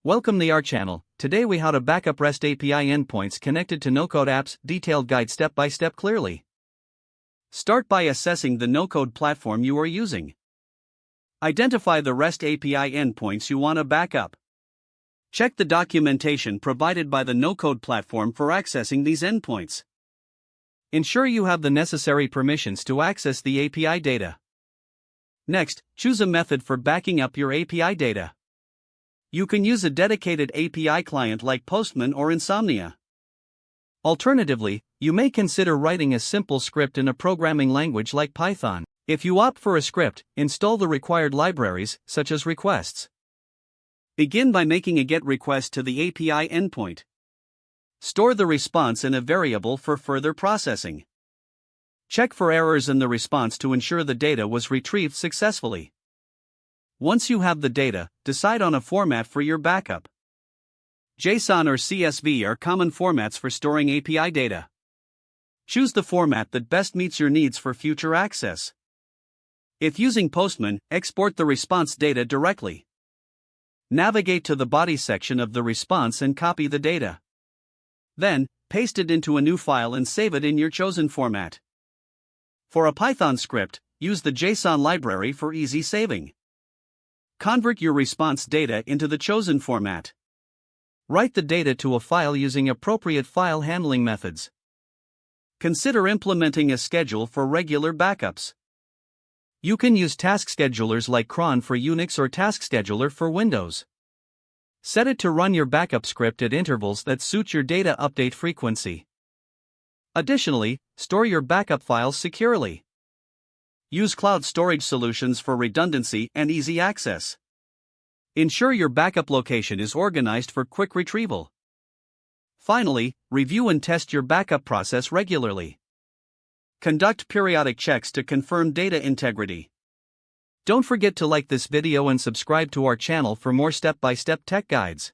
Welcome to our channel. Today we how to backup REST API endpoints connected to no-code apps, detailed guide step by step clearly. Start by assessing the no-code platform you are using. Identify the REST API endpoints you want to backup. Check the documentation provided by the no-code platform for accessing these endpoints. Ensure you have the necessary permissions to access the API data. Next, choose a method for backing up your API data. You can use a dedicated API client like Postman or Insomnia. Alternatively, you may consider writing a simple script in a programming language like Python. If you opt for a script, install the required libraries, such as requests. Begin by making a GET request to the API endpoint. Store the response in a variable for further processing. Check for errors in the response to ensure the data was retrieved successfully. Once you have the data, decide on a format for your backup. JSON or CSV are common formats for storing API data. Choose the format that best meets your needs for future access. If using Postman, export the response data directly. Navigate to the body section of the response and copy the data. Then, paste it into a new file and save it in your chosen format. For a Python script, use the JSON library for easy saving. Convert your response data into the chosen format. Write the data to a file using appropriate file handling methods. Consider implementing a schedule for regular backups. You can use task schedulers like cron for Unix or Task Scheduler for Windows. Set it to run your backup script at intervals that suit your data update frequency. Additionally, store your backup files securely. Use cloud storage solutions for redundancy and easy access. Ensure your backup location is organized for quick retrieval. Finally, review and test your backup process regularly. Conduct periodic checks to confirm data integrity. Don't forget to like this video and subscribe to our channel for more step-by-step tech guides.